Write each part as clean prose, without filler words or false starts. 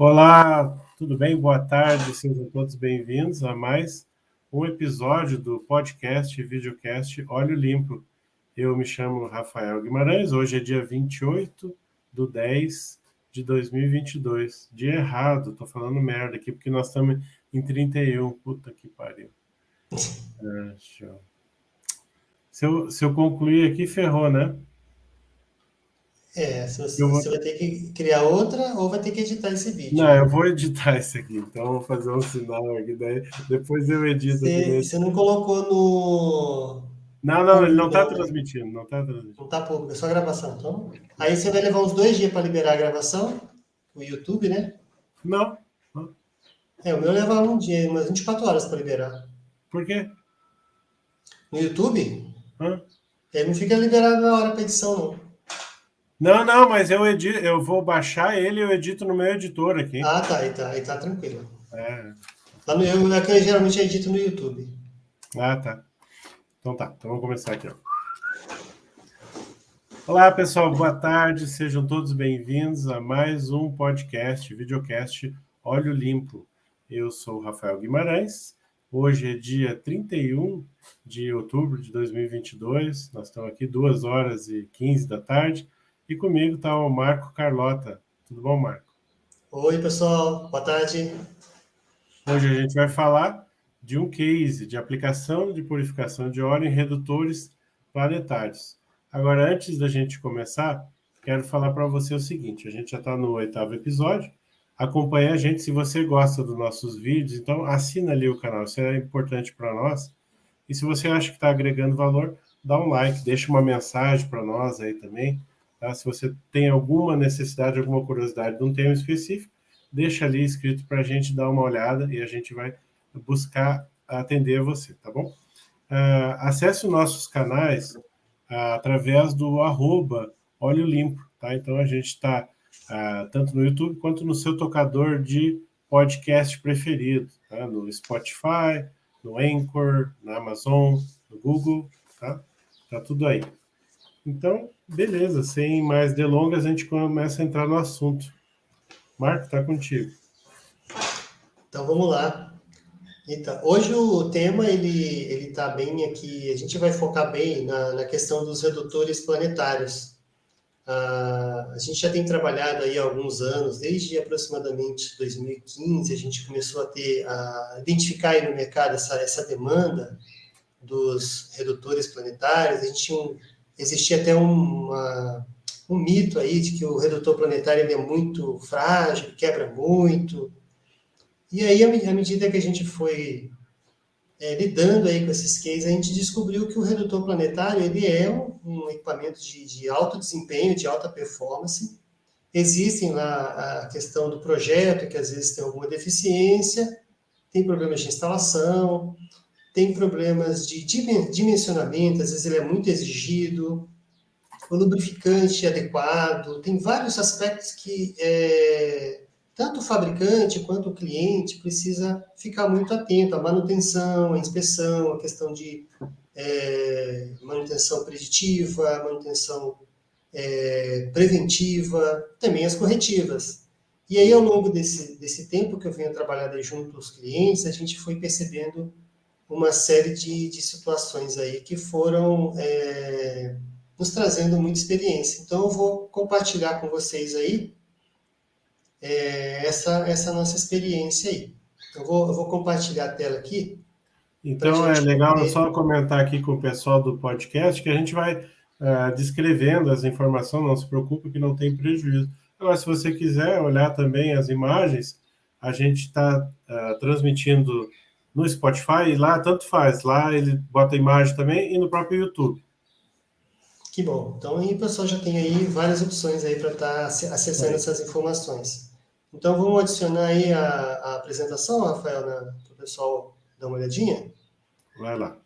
Olá, tudo bem? Boa tarde, sejam todos bem-vindos a mais um episódio do podcast e videocast Olho Limpo. Eu me chamo Rafael Guimarães, hoje é dia 28/10/2022. Dia errado, tô falando merda aqui, porque nós estamos em 31. Puta que pariu. Se eu concluir aqui, ferrou, né? Eu Você vou... vai ter que criar outra ou vai ter que editar esse vídeo. Não, eu vou editar isso aqui, então eu vou fazer um sinal aqui, daí depois eu edito aqui. Você não colocou no Não, ele não público, está não, né? transmitindo, não está transmitindo. Não tá público, é só gravação. Então, aí você vai levar uns 2 dias para liberar a gravação, o YouTube, né? Não, não. O meu leva um dia, umas 24 horas para liberar. Por quê? No YouTube, Hã? ele não fica liberado na hora para edição, não. Não, mas eu vou baixar ele e eu edito no meu editor aqui. Ah, tá, aí tá tranquilo. É. Lá no, é que eu geralmente edito no YouTube. Ah, tá. Então vamos começar aqui, ó. Olá, pessoal, boa tarde, sejam todos bem-vindos a mais um podcast, videocast Olho Limpo. Eu sou o Rafael Guimarães, hoje é dia 31 de outubro de 2022, nós estamos aqui 2h15 da tarde, e comigo está o Marco Carlota. Tudo bom, Marco? Oi, pessoal, boa tarde. Hoje a gente vai falar de um case de aplicação de purificação de óleo em redutores planetários. Agora, antes da gente começar, quero falar para você o seguinte: a gente já está no 8º episódio. Acompanhe a gente se você gosta dos nossos vídeos, então assina ali o canal, isso é importante para nós. E se você acha que está agregando valor, dá um like, deixa uma mensagem para nós aí também. Tá? Se você tem alguma necessidade, alguma curiosidade de um tema específico, deixa ali escrito para a gente dar uma olhada e a gente vai buscar atender você, tá bom? Acesse os nossos canais através do @Óleo Limpo, tá? Então a gente está tanto no YouTube quanto no seu tocador de podcast preferido, tá? No Spotify, no Anchor, na Amazon, no Google, tá? Tá tudo aí. Então, beleza, sem mais delongas, a gente começa a entrar no assunto. Marco, tá contigo. Então vamos lá. Então, hoje o tema ele tá bem aqui. A gente vai focar bem na questão dos redutores planetários. A gente já tem trabalhado aí há alguns anos, desde aproximadamente 2015, a gente começou a identificar aí no mercado essa demanda dos redutores planetários. Existia até um mito aí de que o redutor planetário ele é muito frágil, quebra muito. E aí, à medida que a gente foi lidando aí com esses cases, a gente descobriu que o redutor planetário ele é um equipamento de alto desempenho, de alta performance. Existem lá a questão do projeto, que às vezes tem alguma deficiência, tem problemas de instalação, tem problemas de dimensionamento, às vezes ele é muito exigido, o lubrificante adequado, tem vários aspectos que tanto o fabricante quanto o cliente precisa ficar muito atento à manutenção, à inspeção, à questão de manutenção preditiva, manutenção preventiva, também as corretivas. E aí, ao longo desse tempo que eu venho trabalhando junto aos clientes, a gente foi percebendo uma série de situações aí que foram nos trazendo muita experiência. Então, eu vou compartilhar com vocês aí essa nossa experiência aí. Eu vou compartilhar a tela aqui para a Então é gente legal poder. só comentar aqui com o pessoal do podcast que a gente vai descrevendo as informações, não se preocupe que não tem prejuízo. Agora, se você quiser olhar também as imagens, a gente está transmitindo no Spotify e lá tanto faz, lá ele bota imagem também e no próprio YouTube. Que bom. Então, aí o pessoal já tem aí várias opções aí para estar acessando Aí, essas informações. Então, vamos adicionar aí a apresentação, Rafael, para o pessoal dar uma olhadinha? vai lá.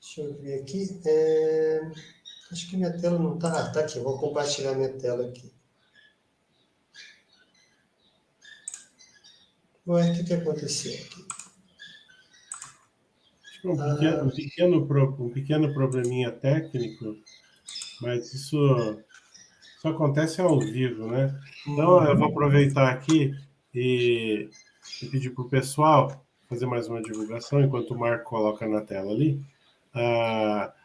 Deixa eu ver aqui. Acho que minha tela não está. Ah, tá aqui. Eu vou compartilhar minha tela aqui. Ué, o que aconteceu aqui? Acho que é um pequeno probleminha técnico, mas isso acontece ao vivo, né? Então, eu vou aproveitar aqui. e pedir para o pessoal fazer mais uma divulgação, enquanto o Marco coloca na tela ali,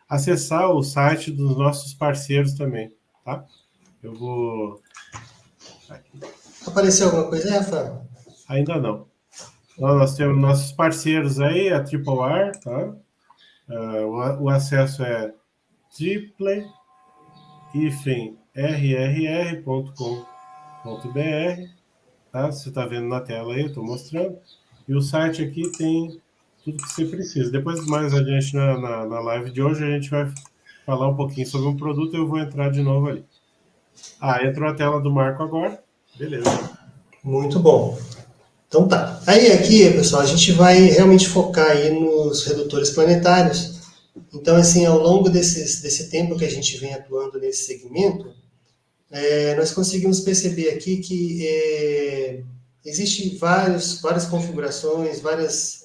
acessar o site dos nossos parceiros também, tá? Eu vou... Aqui. Apareceu alguma coisa aí, Rafael? Ainda não. Então, nós temos nossos parceiros aí, a Triple R, tá? O acesso é triple-rrr.com.br, tá? Você está vendo na tela aí, eu estou mostrando. E o site aqui tem tudo que você precisa. Depois, mais adiante na live de hoje, a gente vai falar um pouquinho sobre um produto e eu vou entrar de novo ali. Entrou a tela do Marco agora. Beleza. Muito bom. Então tá. Aí aqui, pessoal, a gente vai realmente focar aí nos redutores planetários. Então, assim, ao longo desse tempo que a gente vem atuando nesse segmento, nós conseguimos perceber aqui que existem várias configurações, várias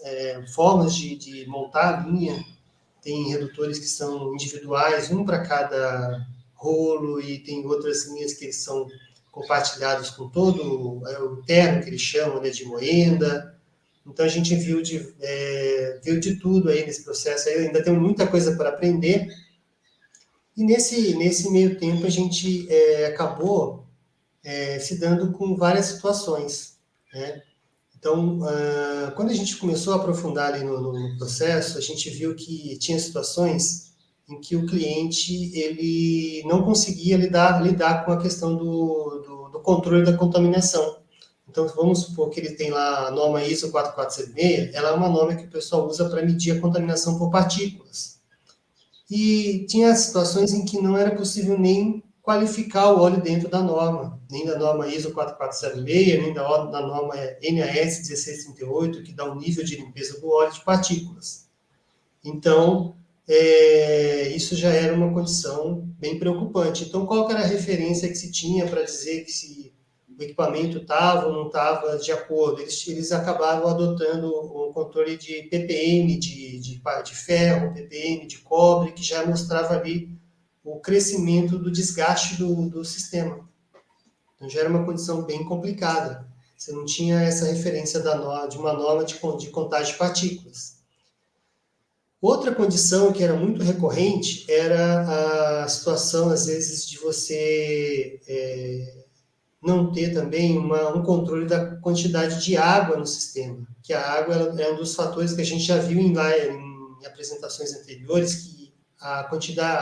formas de montar a linha. Tem redutores que são individuais, um para cada rolo, e tem outras linhas que são compartilhados com todo o terno, que eles chamam, né, de moenda. Então, a gente viu de tudo aí nesse processo. Aí ainda tem muita coisa para aprender. E nesse meio tempo, a gente acabou se dando com várias situações, né? Então, quando a gente começou a aprofundar ali no processo, a gente viu que tinha situações em que o cliente ele não conseguia lidar com a questão do controle da contaminação. Então, vamos supor que ele tem lá a norma ISO 4476, ela é uma norma que o pessoal usa para medir a contaminação por partículas. E tinha situações em que não era possível nem qualificar o óleo dentro da norma, nem da norma ISO 4476, nem da norma NAS 1638, que dá um nível de limpeza do óleo de partículas. Então, isso já era uma condição bem preocupante. Então, qual que era a referência que se tinha para dizer que se o equipamento estava ou não estava de acordo? Eles acabaram adotando um controle de ppm de ferro, ppm de cobre, que já mostrava ali o crescimento do desgaste do sistema. Então, já era uma condição bem complicada. Você não tinha essa referência de uma norma de contagem de partículas. Outra condição que era muito recorrente era a situação, às vezes, de você não ter também um controle da quantidade de água no sistema. Que a água é um dos fatores que a gente já viu em apresentações anteriores, que a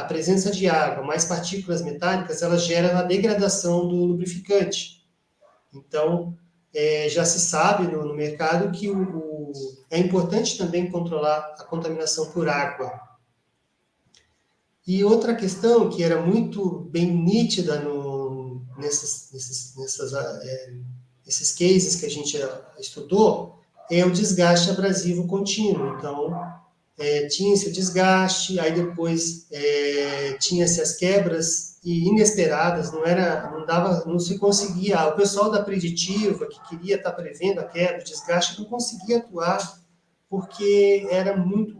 presença de água mais partículas metálicas, ela gera a degradação do lubrificante. Então, já se sabe no mercado que é importante também controlar a contaminação por água. E outra questão que era muito bem nítida nesses cases que a gente estudou é o desgaste abrasivo contínuo. Então, tinha-se o desgaste, aí depois tinha-se as quebras inesperadas, não se conseguia. O pessoal da preditiva, que queria estar prevendo a quebra, o desgaste, não conseguia atuar, porque era muito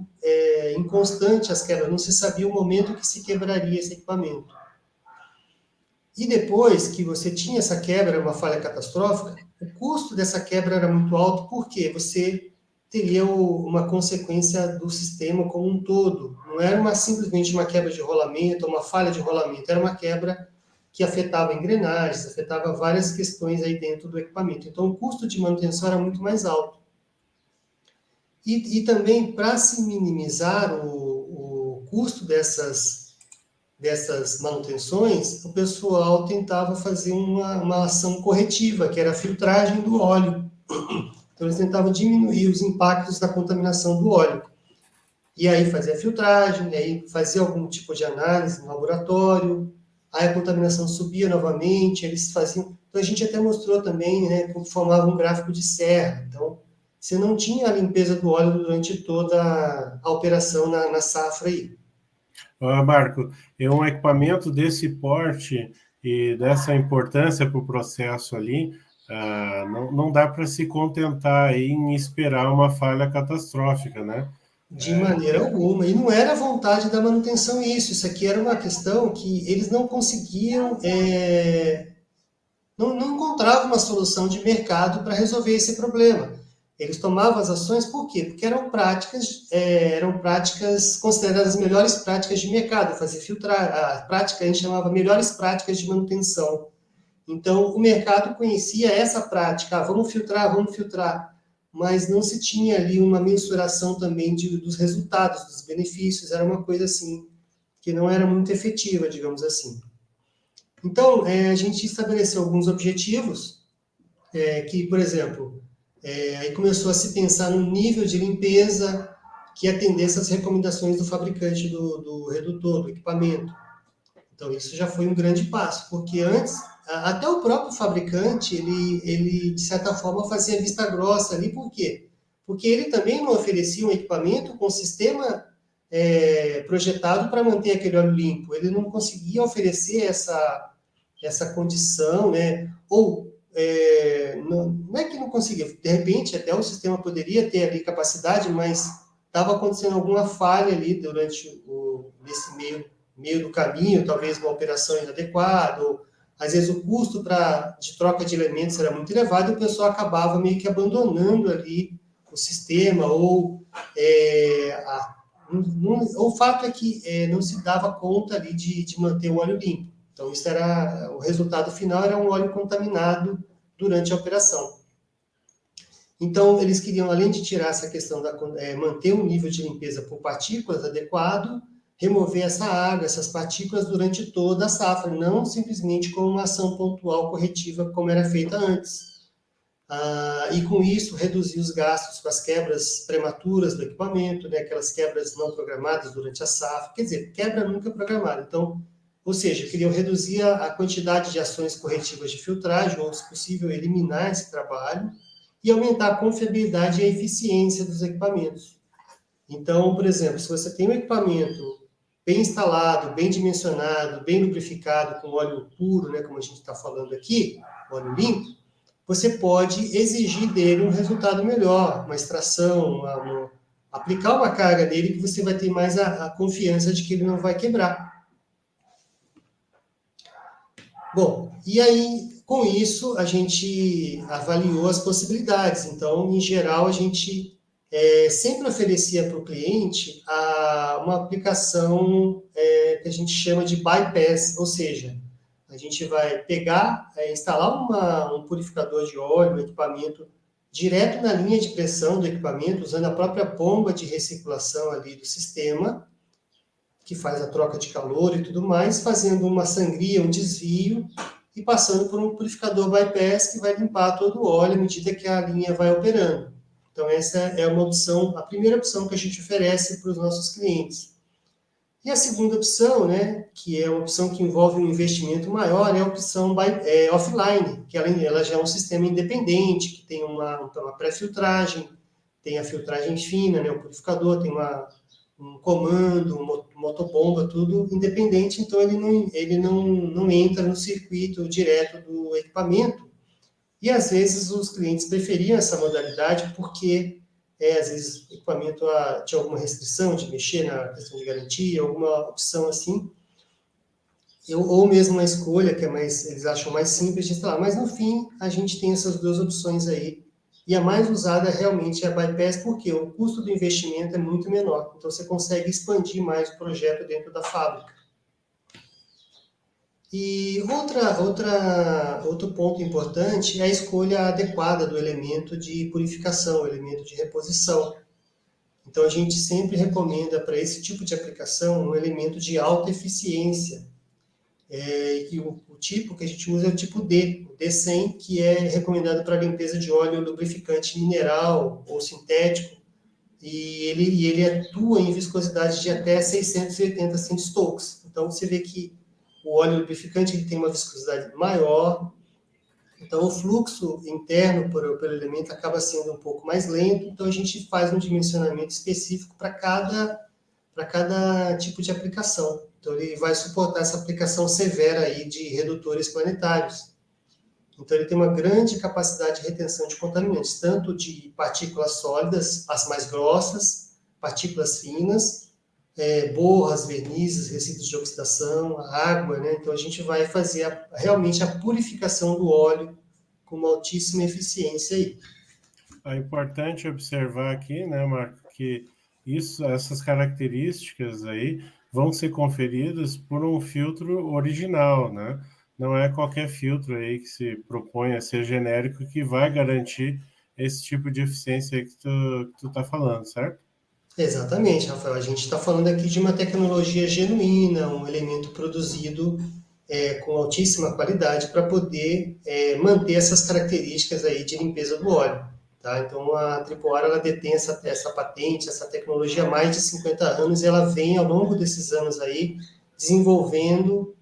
inconstante as quebras, não se sabia o momento que se quebraria esse equipamento. E depois que você tinha essa quebra, uma falha catastrófica, o custo dessa quebra era muito alto, porque você teria uma consequência do sistema como um todo. Não era simplesmente uma quebra de rolamento, uma falha de rolamento, era uma quebra que afetava engrenagens, afetava várias questões aí dentro do equipamento. Então, o custo de manutenção era muito mais alto. E também, para se minimizar o custo dessas manutenções, o pessoal tentava fazer uma ação corretiva, que era a filtragem do óleo. Então, eles tentavam diminuir os impactos da contaminação do óleo. E aí fazia a filtragem, aí fazia algum tipo de análise no laboratório, aí a contaminação subia novamente, eles faziam... Então, a gente até mostrou também, né, como formava um gráfico de serra. Então, você não tinha a limpeza do óleo durante toda a operação na safra aí. Marco, um equipamento desse porte e dessa importância para o processo ali, não dá para se contentar aí em esperar uma falha catastrófica, né? De maneira alguma. E não era vontade da manutenção isso. Isso aqui era uma questão que eles não conseguiam não encontrava uma solução de mercado para resolver esse problema. Eles tomavam as ações por quê? Porque eram práticas consideradas as melhores práticas de mercado, fazer filtrar, a prática a gente chamava melhores práticas de manutenção. Então, o mercado conhecia essa prática, vamos filtrar, mas não se tinha ali uma mensuração também dos resultados, dos benefícios, era uma coisa assim, que não era muito efetiva, digamos assim. Então, a gente estabeleceu alguns objetivos, que, por exemplo, aí começou a se pensar num nível de limpeza que atendesse às recomendações do fabricante do redutor, do equipamento. Então, isso já foi um grande passo, porque antes, até o próprio fabricante, ele de certa forma, fazia vista grossa ali, por quê? Porque ele também não oferecia um equipamento com sistema projetado para manter aquele óleo limpo. Ele não conseguia oferecer essa condição, né? Ou não é que não conseguia, de repente até o sistema poderia ter ali capacidade, mas estava acontecendo alguma falha ali durante nesse meio do caminho, talvez uma operação inadequada, ou às vezes o custo de troca de elementos era muito elevado e o pessoal acabava meio que abandonando ali o sistema, ou o fato é que não se dava conta ali de manter o óleo limpo. Então, o resultado final era um óleo contaminado durante a operação. Então, eles queriam, além de tirar essa questão manter um nível de limpeza por partículas adequado, remover essa água, essas partículas durante toda a safra, não simplesmente como uma ação pontual corretiva como era feita antes. E com isso reduzir os gastos com as quebras prematuras do equipamento, né, aquelas quebras não programadas durante a safra, quer dizer, quebra nunca programada. Então, ou seja, queriam reduzir a quantidade de ações corretivas de filtragem, ou, se possível, eliminar esse trabalho, e aumentar a confiabilidade e a eficiência dos equipamentos. Então, por exemplo, se você tem um equipamento bem instalado, bem dimensionado, bem lubrificado, com óleo puro, né, como a gente está falando aqui, óleo limpo, você pode exigir dele um resultado melhor, uma extração, aplicar uma carga nele que você vai ter mais a confiança de que ele não vai quebrar. Bom, e aí, com isso, a gente avaliou as possibilidades. Então, em geral, a gente sempre oferecia para o cliente uma aplicação que a gente chama de bypass, ou seja, a gente vai instalar um purificador de óleo, um equipamento, direto na linha de pressão do equipamento, usando a própria bomba de recirculação ali do sistema, que faz a troca de calor e tudo mais, fazendo uma sangria, um desvio, e passando por um purificador bypass que vai limpar todo o óleo à medida que a linha vai operando. Então, essa é uma opção, a primeira opção que a gente oferece para os nossos clientes. E a segunda opção, né, que é uma opção que envolve um investimento maior, é a opção offline, que ela já é um sistema independente, que tem uma pré-filtragem, tem a filtragem fina, né, o purificador, tem um comando, motobomba, tudo independente, então ele não entra no circuito direto do equipamento. E às vezes os clientes preferiam essa modalidade porque às vezes o equipamento tinha alguma restrição de mexer na questão de garantia, alguma opção assim, ou mesmo uma escolha que eles acham mais simples de instalar. Mas no fim a gente tem essas duas opções aí. E a mais usada realmente é a bypass, porque o custo do investimento é muito menor. Então, você consegue expandir mais o projeto dentro da fábrica. E outro ponto importante é a escolha adequada do elemento de purificação, o elemento de reposição. Então, a gente sempre recomenda para esse tipo de aplicação um elemento de alta eficiência. E o tipo que a gente usa é o tipo D, o D100, que é recomendado para limpeza de óleo lubrificante mineral ou sintético, e ele atua em viscosidade de até 680 centistokes. Então, você vê que o óleo lubrificante ele tem uma viscosidade maior, então o fluxo interno pelo elemento acaba sendo um pouco mais lento, então a gente faz um dimensionamento específico para cada tipo de aplicação. Então, ele vai suportar essa aplicação severa aí de redutores planetários. Então, ele tem uma grande capacidade de retenção de contaminantes, tanto de partículas sólidas, as mais grossas, partículas finas, borras, vernizes, resíduos de oxidação, a água, né? Então a gente vai fazer realmente a purificação do óleo com uma altíssima eficiência aí. É importante observar aqui, né, Marco, que essas características aí vão ser conferidas por um filtro original, né? Não é qualquer filtro aí que se propõe a ser genérico que vai garantir esse tipo de eficiência aí que tu tá falando, certo? Exatamente, Rafael. A gente está falando aqui de uma tecnologia genuína, um elemento produzido com altíssima qualidade para poder manter essas características aí de limpeza do óleo. Tá? Então, a Tripoara ela detém essa patente, essa tecnologia há mais de 50 anos e ela vem, ao longo desses anos aí, desenvolvendo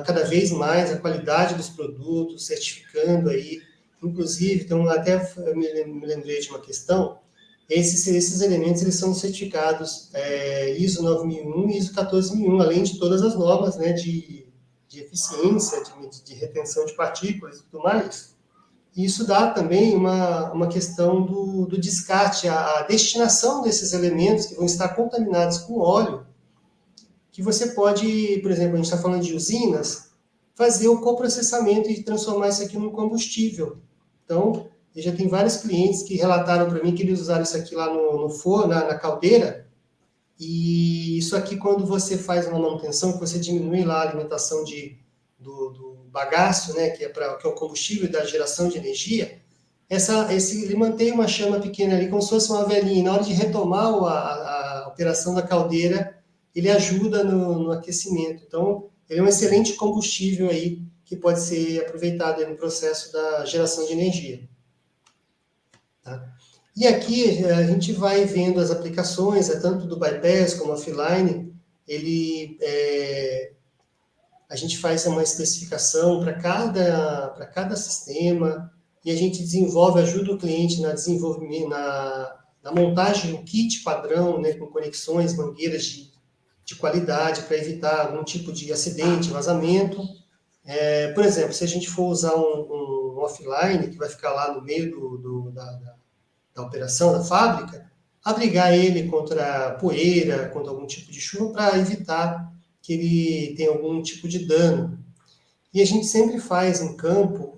cada vez mais a qualidade dos produtos, certificando aí. Inclusive, então, até me lembrei de uma questão, esses elementos eles são certificados ISO 9001 e ISO 14001, além de todas as normas, né, de eficiência, de retenção de partículas e tudo mais. E isso dá também uma questão do descarte, a destinação desses elementos que vão estar contaminados com óleo, que você pode, por exemplo, a gente está falando de usinas, fazer o coprocessamento e transformar isso aqui num combustível. Então, eu já tenho vários clientes que relataram para mim que eles usaram isso aqui lá no forno, na caldeira, e isso aqui, quando você faz uma manutenção, que você diminui lá a alimentação do bagaço, né, que é o combustível da geração de energia, ele mantém uma chama pequena ali, como se fosse uma velhinha. E na hora de retomar a operação da caldeira, ele ajuda no aquecimento. Então, ele é um excelente combustível aí, que pode ser aproveitado aí no processo da geração de energia. Tá? E aqui a gente vai vendo as aplicações, tanto do bypass como offline, a gente faz uma especificação para cada sistema e a gente desenvolve, ajuda o cliente na desenvolvimento, na montagem do kit padrão, né, com conexões, mangueiras de qualidade para evitar algum tipo de acidente, vazamento. Por exemplo, se a gente for usar um offline, que vai ficar lá no meio da operação da fábrica, abrigar ele contra poeira, contra algum tipo de chuva, para evitar que ele tenha algum tipo de dano. E a gente sempre faz em campo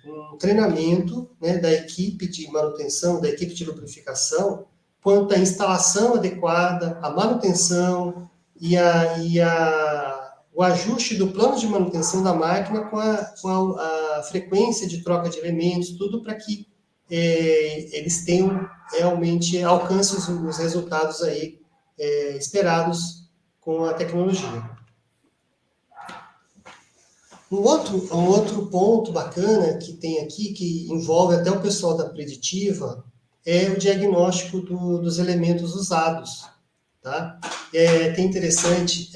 um treinamento, né, da equipe de manutenção, da equipe de lubrificação, quanto à instalação adequada, a manutenção o ajuste do plano de manutenção da máquina com a frequência de troca de elementos, tudo para que eles tenham realmente alcance os resultados aí esperados com a tecnologia. Um outro ponto bacana que tem aqui, que envolve até o pessoal da Preditiva, é o diagnóstico dos elementos usados. Tá? É até interessante,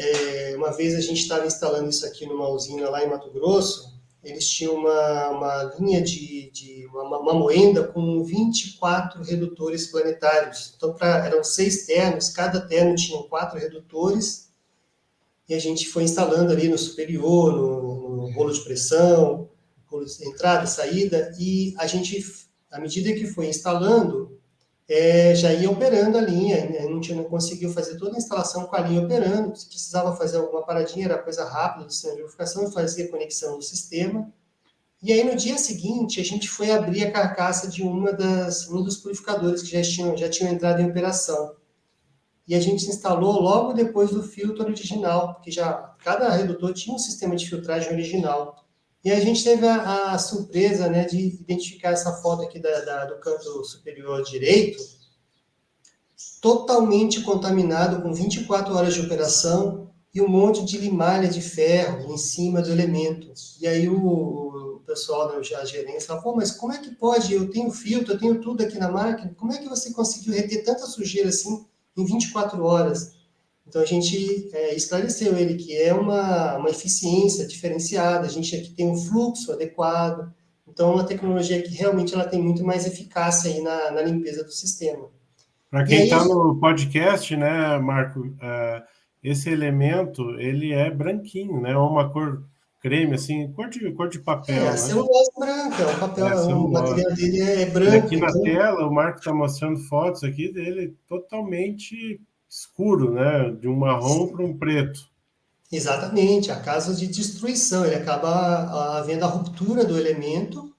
uma vez a gente estava instalando isso aqui numa usina lá em Mato Grosso, eles tinham uma linha uma moenda com 24 redutores planetários. Então, eram 6 ternos, cada terno tinha 4 redutores, e a gente foi instalando ali no superior, no rolo de pressão, rolo de entrada e saída, e a gente, à medida que foi instalando, já ia operando a linha, né? Não conseguiu fazer toda a instalação com a linha operando, se precisava fazer alguma paradinha, era coisa rápida do sistema de lubrificação, fazia conexão do sistema, e aí no dia seguinte a gente foi abrir a carcaça de um dos purificadores que já tinham entrado em operação. E a gente instalou logo depois do filtro original, porque cada redutor tinha um sistema de filtragem original. E a gente teve a surpresa, né, de identificar essa foto aqui do canto superior direito, totalmente contaminado, com 24 horas de operação e um monte de limalha de ferro em cima do elemento. E aí o pessoal da gerência falou, pô, mas como é que pode? Eu tenho filtro, eu tenho tudo aqui na máquina, como é que você conseguiu reter tanta sujeira assim em 24 horas? Então a gente esclareceu ele que é uma eficiência diferenciada, a gente aqui tem um fluxo adequado, então é uma tecnologia que realmente ela tem muito mais eficácia aí na limpeza do sistema. Para E quem aí, está no podcast, né, Marco, esse elemento ele é branquinho, né? Ou uma cor creme, assim, cor de a papel, né? celulose branca, o papel, É, o celulose. material dele é E aqui branco, na então tela, o Marco está mostrando fotos aqui dele totalmente escuro, né? De um marrom para um preto. Exatamente, há casos de destruição, ele acaba havendo a ruptura do elemento.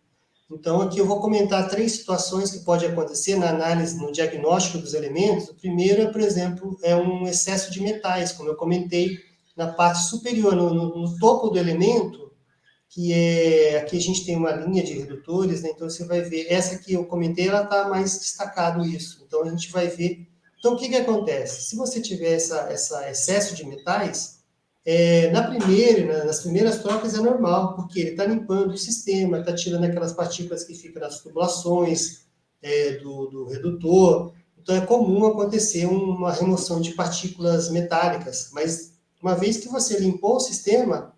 Então, aqui eu vou comentar 3 situações que podem acontecer na análise, no diagnóstico dos elementos. O primeiro é, por exemplo, é um excesso de metais, como eu comentei, na parte superior, no topo do elemento, que é, aqui a gente tem uma linha de redutores, né? Então você vai ver, essa que eu comentei, ela está mais destacado isso. Então a gente vai ver. Então o que acontece? Se você tiver essa excesso de metais, nas primeiras trocas é normal, porque ele está limpando o sistema, está tirando aquelas partículas que ficam nas tubulações do redutor. Então é comum acontecer uma remoção de partículas metálicas, mas uma vez que você limpou o sistema,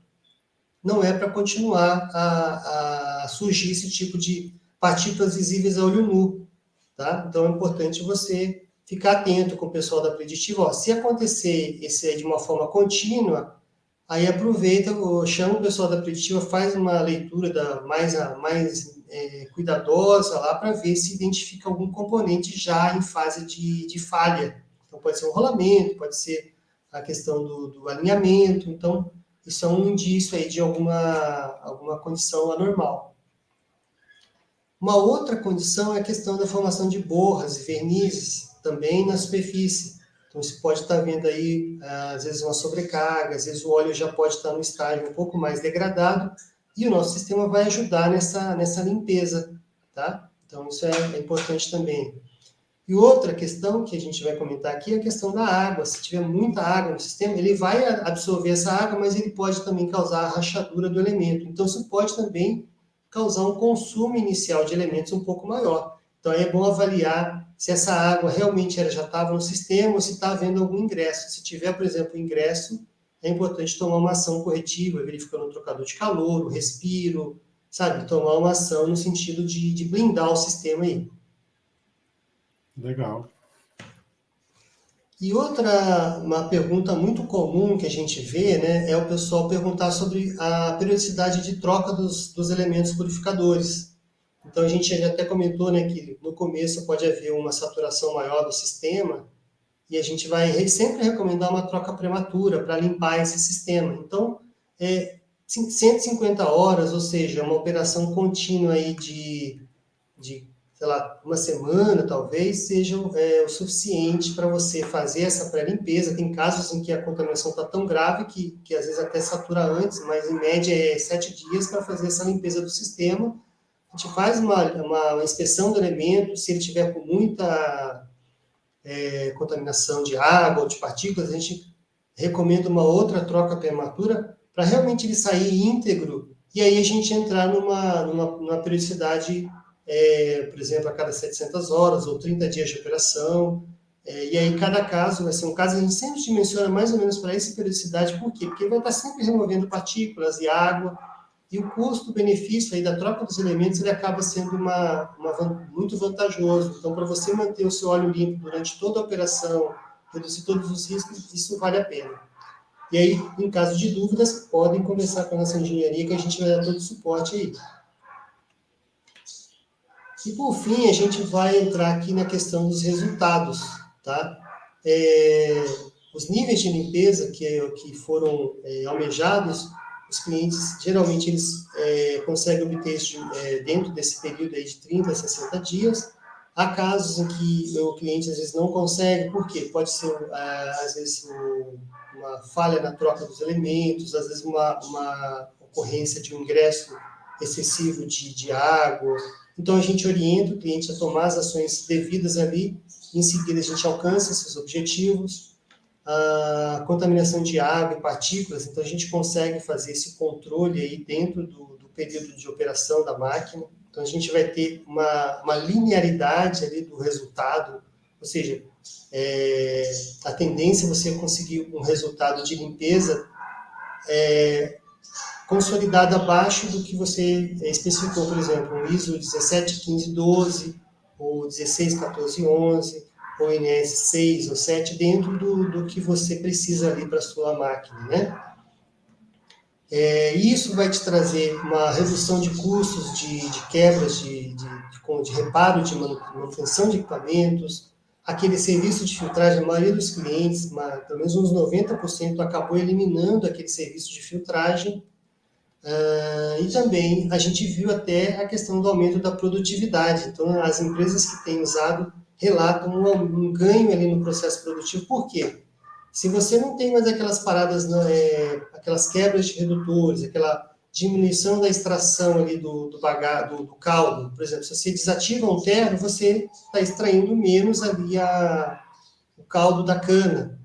não é para continuar a surgir esse tipo de partículas visíveis a olho nu, tá? Então é importante você ficar atento com o pessoal da Preditiva. Ó, se acontecer esse aí de uma forma contínua, aí aproveita, chama o pessoal da Preditiva, faz uma leitura mais cuidadosa lá para ver se identifica algum componente já em fase de falha. Então pode ser um rolamento, pode ser a questão do alinhamento. Então isso é um indício aí de alguma condição anormal. Uma outra condição é a questão da formação de borras e vernizes, também na superfície. Então, você pode estar vendo aí, às vezes, uma sobrecarga, às vezes o óleo já pode estar no estágio um pouco mais degradado, e o nosso sistema vai ajudar nessa limpeza, tá? Então, isso é importante também. E outra questão que a gente vai comentar aqui é a questão da água. Se tiver muita água no sistema, ele vai absorver essa água, mas ele pode também causar a rachadura do elemento. Então, isso pode também causar um consumo inicial de elementos um pouco maior. Então, aí é bom avaliar se essa água realmente ela já estava no sistema ou se está havendo algum ingresso. Se tiver, por exemplo, ingresso, é importante tomar uma ação corretiva, verificando o trocador de calor, o respiro, sabe? Tomar uma ação no sentido de blindar o sistema aí. Legal. E uma pergunta muito comum que a gente vê, né, é o pessoal perguntar sobre a periodicidade de troca dos elementos purificadores. Então a gente já até comentou, né, que no começo pode haver uma saturação maior do sistema e a gente vai sempre recomendar uma troca prematura para limpar esse sistema. Então, 150 horas, ou seja, uma operação contínua aí de sei lá, uma semana, talvez, seja o suficiente para você fazer essa pré-limpeza. Tem casos em que a contaminação está tão grave que às vezes até satura antes, mas em média é 7 dias para fazer essa limpeza do sistema. A gente faz uma inspeção do elemento, se ele tiver com muita contaminação de água ou de partículas, a gente recomenda uma outra troca prematura para realmente ele sair íntegro e aí a gente entrar numa periodicidade, por exemplo, a cada 700 horas ou 30 dias de operação. E aí cada caso vai ser um caso, a gente sempre dimensiona mais ou menos para essa periodicidade. Por quê? Porque vai estar sempre removendo partículas e água, e o custo-benefício aí da troca dos elementos ele acaba sendo muito vantajoso. Então, para você manter o seu óleo limpo durante toda a operação, reduzir todos os riscos, isso vale a pena. E aí, em caso de dúvidas, podem conversar com a nossa engenharia, que a gente vai dar todo o suporte aí. E, por fim, a gente vai entrar aqui na questão dos resultados, tá? Os níveis de limpeza que foram almejados, os clientes, geralmente, eles conseguem obter isso dentro desse período aí de 30 a 60 dias. Há casos em que o cliente, às vezes, não consegue, por quê? Pode ser, às vezes, uma falha na troca dos elementos, às vezes, uma ocorrência de um ingresso excessivo de água. Então, a gente orienta o cliente a tomar as ações devidas ali, em seguida, a gente alcança esses objetivos. A contaminação de água e partículas, então a gente consegue fazer esse controle aí dentro do período de operação da máquina. Então a gente vai ter uma linearidade ali do resultado, ou seja, a tendência é você conseguir um resultado de limpeza consolidado abaixo do que você especificou, por exemplo, um ISO 1715212 ou 1614111, ou INS 6 ou 7, dentro do que você precisa ali para a sua máquina, né? Isso vai te trazer uma redução de custos de quebras, de reparo, de manutenção de equipamentos, aquele serviço de filtragem, a maioria dos clientes, pelo menos uns 90%, acabou eliminando aquele serviço de filtragem. E também a gente viu até a questão do aumento da produtividade. Então, as empresas que têm usado relatam um ganho ali no processo produtivo. Por quê? Se você não tem mais aquelas paradas, aquelas quebras de redutores, aquela diminuição da extração ali do caldo, por exemplo, se você desativa um terno, você está extraindo menos ali o caldo da cana.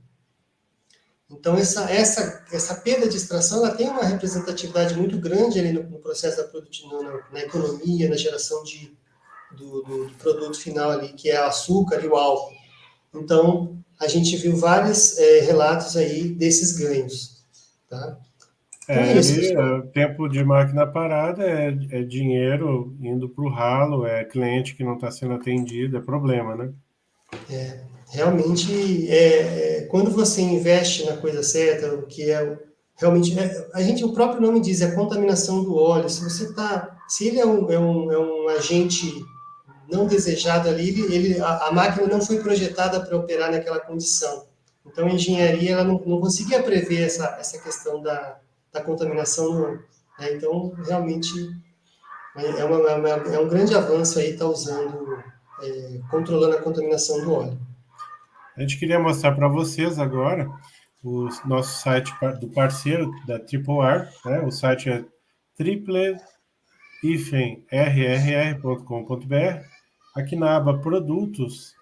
Então, essa perda de extração ela tem uma representatividade muito grande ali no processo da produtividade, na economia, na geração do produto final ali, que é o açúcar e o álcool. Então, a gente viu vários relatos aí desses ganhos. Tá? Então é isso, pessoal. Tempo de máquina parada é dinheiro indo para o ralo, é cliente que não está sendo atendido, é problema, né? Realmente, quando você investe na coisa certa, o que realmente, o próprio nome diz, é a contaminação do óleo. Se ele é um agente não desejado ali, a máquina não foi projetada para operar naquela condição. Então, a engenharia ela não conseguia prever essa questão da contaminação. Né? Então, realmente, é um grande avanço aí estar controlando a contaminação do óleo. A gente queria mostrar para vocês agora o nosso site do parceiro da Triple R, né? O site é triple-rrr.com.br. Aqui na aba Produtos,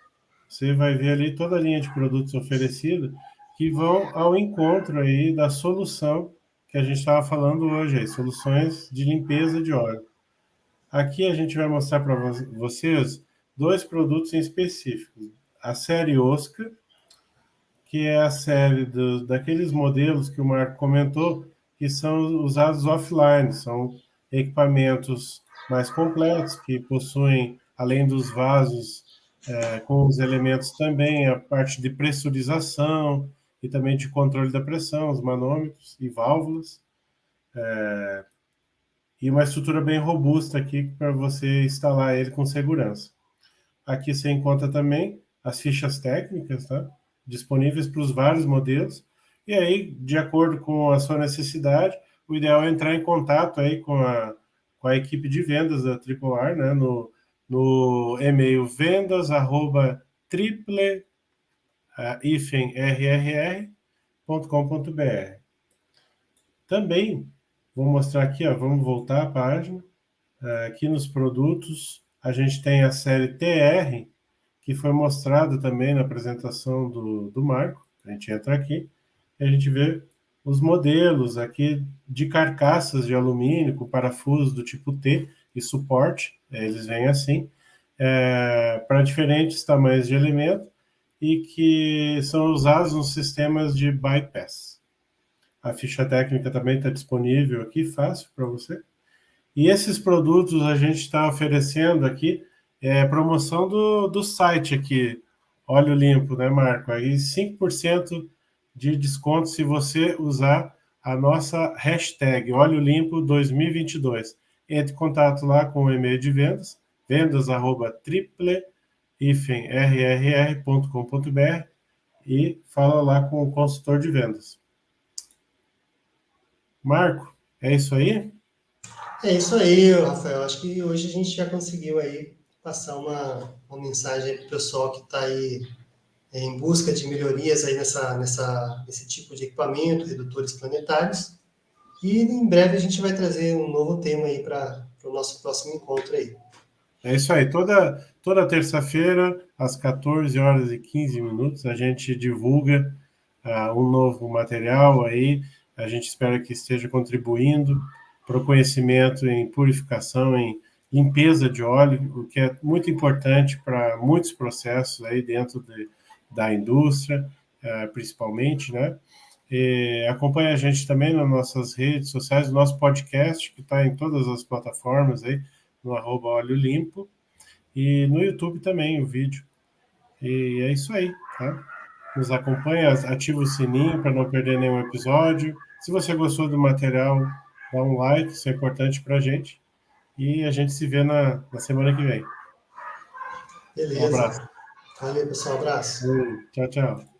você vai ver ali toda a linha de produtos oferecida que vão ao encontro aí da solução que a gente estava falando hoje, aí, soluções de limpeza de óleo. Aqui a gente vai mostrar para vocês dois produtos em específico. A série Oscar, que é a série daqueles modelos que o Marco comentou, que são usados offline, são equipamentos mais completos, que possuem, além dos vasos, com os elementos também, a parte de pressurização e também de controle da pressão, os manômetros e válvulas, e uma estrutura bem robusta aqui para você instalar ele com segurança. Aqui você encontra também as fichas técnicas, tá? Disponíveis para os vários modelos. E aí, de acordo com a sua necessidade, o ideal é entrar em contato aí com a equipe de vendas da Triple R, né? No e-mail vendas@triple-rrr.com.br. Também vou mostrar aqui, ó, vamos voltar à página. Aqui nos produtos, a gente tem a série TR, que foi mostrada também na apresentação do Marco. A gente entra aqui e a gente vê os modelos aqui de carcaças de alumínio com parafusos do tipo T e suporte, eles vêm assim, para diferentes tamanhos de elemento e que são usados nos sistemas de bypass. A ficha técnica também está disponível aqui, fácil para você. E esses produtos a gente está oferecendo aqui, promoção do site aqui, Óleo Limpo, né, Marco? Aí 5% de desconto se você usar a nossa hashtag Óleo Limpo 2022. Entre em contato lá com o e-mail de vendas, vendas@triple-rrr.com.br e fala lá com o consultor de vendas. Marco, é isso aí? É isso aí, Rafael. Acho que hoje a gente já conseguiu aí passar uma mensagem para o pessoal que está aí em busca de melhorias aí nesse tipo de equipamento, redutores planetários. E em breve a gente vai trazer um novo tema aí para o nosso próximo encontro aí. É isso aí. Toda terça-feira, às 14 horas e 15 minutos, a gente divulga um novo material aí. A gente espera que esteja contribuindo para o conhecimento em purificação, em limpeza de óleo, o que é muito importante para muitos processos aí dentro da indústria, principalmente, né? E acompanha a gente também nas nossas redes sociais, o nosso podcast, que está em todas as plataformas aí, no @óleo limpo, e no YouTube também o vídeo. E é isso aí, tá? Nos acompanha, ativa o sininho para não perder nenhum episódio. Se você gostou do material, dá um like, isso é importante para a gente. E a gente se vê na semana que vem. Um Beleza. abraço. Valeu, pessoal. Abraço. Tchau, tchau.